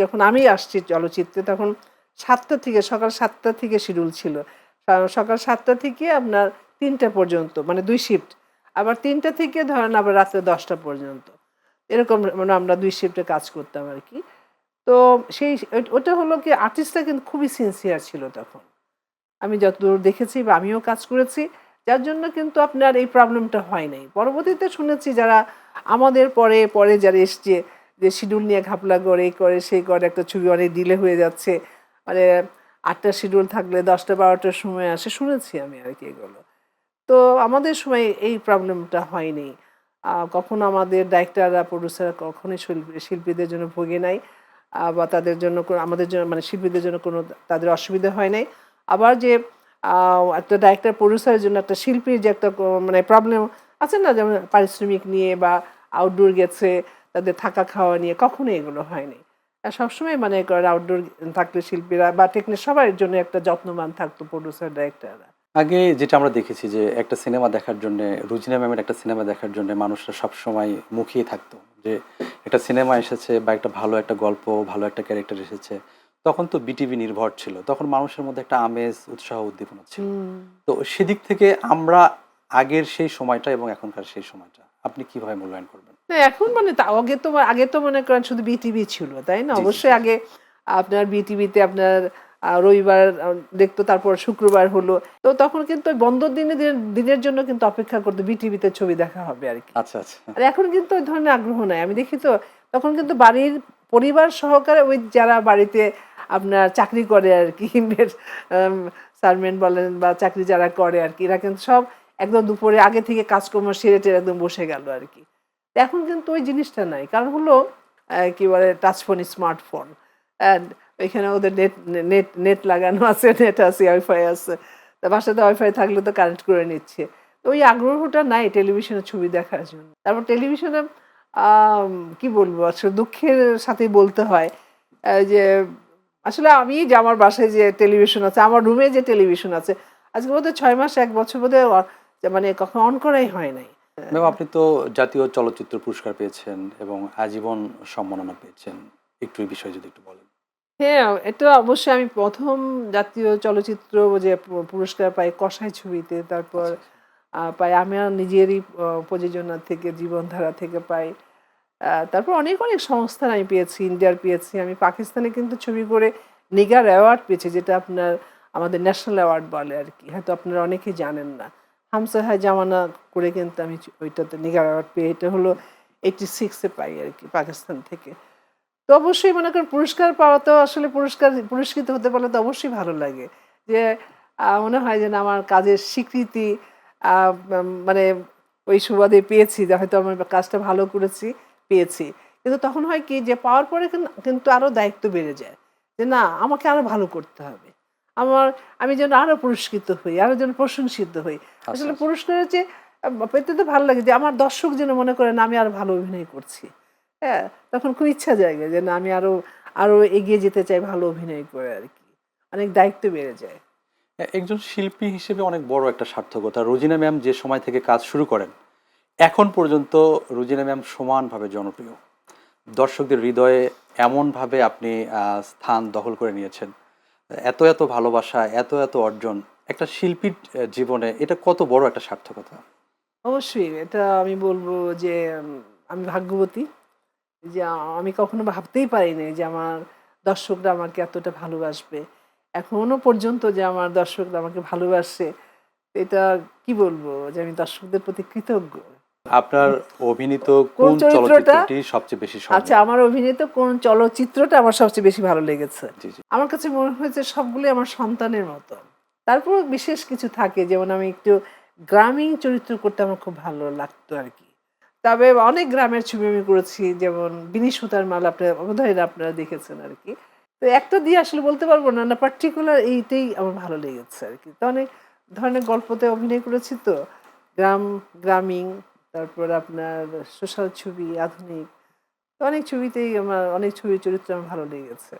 যখন আমি আসছি চলচ্চিত্রে তখন 7টা থেকে সকাল 7টা থেকে শিডিউল ছিল। সকাল 7টা থেকে আপনার 3টা পর্যন্ত মানে 2 শিফট। আবার 3টা থেকে ধরেন আবার রাত্রে 10টা পর্যন্ত। এরকম মানে আমরা 2 শিফটে কাজ করতাম আরকি। তো সেই ওটা হলো কি আর্টিস্টরা কিন্তু খুবই সিনসিয়ার ছিল তখন। আমি যতদূর দেখেছি বা আমিও কাজ করেছি। যার জন্য কিন্তু আপনার এই প্রবলেমটা হয় নাই। পরবর্তীতে শুনেছি যারা আমাদের পরে যারা এসছে যে শিডিউল নিয়ে ঘাপলা করে, এই করে, সেই করে একটা ছবি অনেক ডিলে হয়ে যাচ্ছে। মানে ৮টা শিডিউল থাকলে ১০টা ১২টার সময় আসে শুনেছি আমি আরকি এগুলো। তো আমাদের সময় এই প্রবলেমটা হয়নি। কখনো আমাদের ডাইরেক্টররা, প্রোডিউসাররা কখনোই শিল্পীদের জন্য ভোগে নাই। বা তাদের জন্য আমাদের জন্য মানে শিল্পীদের জন্য কোনো তাদের অসুবিধা হয় নাই। আবার যে আ একটা ডাইরেক্টর, প্রোডিউসারের জন্য একটা শিল্পীর যে একটা মানে প্রবলেম আছে না? যেমন পারিশ্রমিক নিয়ে বা আউটডোর গেছে, তাদের থাকা খাওয়া নিয়ে কখনোই এগুলো হয়নি। সবসময় মানে করেন আউটডোর থাকলে শিল্পীরা বা সবার জন্য একটা যত্নবান থাকতো প্রোডিউসার, ডাইরেক্টররা। আগে যেটা আমরা দেখেছি যে একটা সিনেমা দেখার জন্যে, রুজিনা ম্যামের একটা সিনেমা দেখার জন্যে মানুষরা সবসময় মুখিয়ে থাকতো যে একটা সিনেমা এসেছে বা একটা ভালো একটা গল্প, ভালো একটা ক্যারেক্টার এসেছে। তখন তো বিটিভি নির্ভর ছিল। তখন মানুষের মধ্যে একটা আমেজ, উৎসাহ, উদ্দীপনা ছিল। হুম। তো সেদিক থেকে আমরা আগের সেই সময়টা এবং এখনকার সেই সময়টা আপনি কিভাবে মূল্যায়ন করবেন? না এখন মানে আগে তো মনে করেন শুধু বিটিভি ছিল, তাই না? জি, জি, অবশ্যই জি, জি। আগে আপনার বিটিভিতে আপনার রবিবার দেখতো, তারপর শুক্রবার হলো। তো তখন কিন্তু ওই বন্ধর দিনের জন্য কিন্তু অপেক্ষা করতো বিটিভিতে ছবি দেখা হবে আরকি। আচ্ছা, আচ্ছা। আর এখন কিন্তু ওই ধরনের আগ্রহ নাই। আমি দেখি তো তখন কিন্তু বাড়ির পরিবার সহকারে ওই যারা বাড়িতে আপনার চাকরি করে আরকি আম সার্ভেন্ট বলেন বা চাকরি যারা করে আরকি, এরা কিন্তু সব একদম দুপুরে আগে থেকে কাজকর্ম সেরে-টেরে একদম বসে গেল আরকি। এখন কিন্তু ওই জিনিসটা নাই। কারণ হলো কি বলে টাচ ফোন, স্মার্টফোন। অ্যান্ড ওইখানে ওদের নেট লাগানো আছে, নেট আছে, ওয়াইফাই আছে। তা বাসাতে ওয়াইফাই থাকলে তো কানেক্ট করে নিচ্ছে। তো ওই আগ্রহটা নাই টেলিভিশনে ছবি দেখার জন্য। তারপর টেলিভিশনে আম কি বলবো আসলে দুঃখের সাথেই বলতে হয় যে আসলে আমি যে আমার বাসায় যে টেলিভিশন আছে, আমার রুমে যে টেলিভিশন আছে, আজকে বোধহয় ৬ মাস ১ বছর বোধহয় মানে কখনো অন করাই হয় নাই। ম্যাম আপনি তো জাতীয় চলচ্চিত্র পুরস্কার পেয়েছেন এবং আজীবন সম্মাননা পেয়েছেন। একটু এই বিষয়ে যদি একটু বলেন। হ্যাঁ, এটা অবশ্যই আমি ১ম জাতীয় চলচ্চিত্র যে পুরস্কার পাই কসাই ছবিতে। তারপর আচ্ছা, আচ্ছা। পাই আমার নিজেরই প্রযোজনা থেকে, জীবনধারা থেকে পাই। তারপর অনেক সংস্থান আমি পেয়েছি, ইন্ডিয়ার পেয়েছি। আমি পাকিস্তানে কিন্তু ছবি করে নিগার অ্যাওয়ার্ড পেয়েছি, যেটা আপনার আমাদের ন্যাশনাল অ্যাওয়ার্ড বলে আরকি। হয়তো আপনারা অনেকেই জানেন না। হামসা হায় জামানা করে কিন্তু আমি ওইটাতে নিগার অ্যাওয়ার্ড পেয়ে, এটা হলো 86 এ পাই আরকি পাকিস্তান থেকে। তো অবশ্যই মনে করেন পুরস্কার পাওয়া তো আসলে পুরস্কৃত হতে পারলে তো অবশ্যই ভালো লাগে। যে মনে হয় যে না আমার কাজের স্বীকৃতি আ মানে ওই সুবাদে পেয়েছি যে হয়তো আমার কাজটা ভালো করেছি, পেয়েছি। কিন্তু তখন হয় কি যে পাওয়ার পরে কিন্তু আরো দায়িত্ব বেড়ে যায়। যে না আমাকে আরো ভালো করতে হবে। আমার আমি যেন আরো পুরস্কৃত হই, আরো যেন প্রশংসিত হই। আচ্ছা, আসলে আচ্ছা। পুরস্কারের চেয়ে পেতে তো ভালো লাগে যে আমার দর্শক যেন মনে করে না আমি আরো ভালো অভিনয় করছি। হ্যাঁ? তখন খুব ইচ্ছা জাগে যে না আমি আরো এগিয়ে যেতে চাই ভালো অভিনয় করে আরকি। অনেক দায়িত্ব বেড়ে যায়। একজন শিল্পী হিসেবে অনেক বড় একটা সার্থকতা। রোজিনা ম্যাম যে সময় থেকে কাজ শুরু করেন, এখন পর্যন্ত রোজিনা ম্যাম সমানভাবে জনপ্রিয়। দর্শকদের হৃদয়ে এমনভাবে আপনি স্থান দখল করে নিয়েছেন। এত ভালোবাসা, এত অর্জন। একটা শিল্পীর জীবনে এটা কত বড় একটা সার্থকতা। অবশ্যই এটা আমি বলব যে আমি ভাগ্যবতী যে আমি কখনো ভাবতেই পারিনি যে আমার দর্শকরা আমাকে এতটা ভালোবাসবে। এখনো পর্যন্ত যে আমার দর্শকরা আমাকে ভালোবাসে, এটা কি বলবো যে আমি দর্শকদের প্রতি কৃতজ্ঞ। আপনার অভিনীত কোন কোন চরিত্রটা? চলচ্চিত্রটি সবচেয়ে বেশি আচ্ছা, স্মরণীয়? আমার অভিনীত কোন চলচ্চিত্রটা আমার সবচেয়ে বেশি ভালো লেগেছে? জি, জি। আমার কাছে মনে হয়েছে সবগুলোই আমার সন্তানের মতো। তারপরেও বিশেষ কিছু থাকে যেমন আমি একটু গ্রামীণ চরিত্র করতে আমার খুব ভালো লাগতো আরকি। তবে অনেক গ্রামের ছবি আমি করেছি, যেমন 'বিনি সুতার মালা' বোধহয় আপনারা দেখেছেন আরকি। তো একটা দিয়ে আসলে বলতে পারব না, না পার্টিকুলার এইটাই আমার ভালো লেগেছে আরকি। তো অনেক ধরনের গল্পতে অভিনয় করেছি তো। গ্রামীণ, তারপর আপনার সোশ্যাল ছবি, আধুনিক। অনেক ছবিতেই অনেক ছবির চরিত্র আমার ভালো লেগেছে।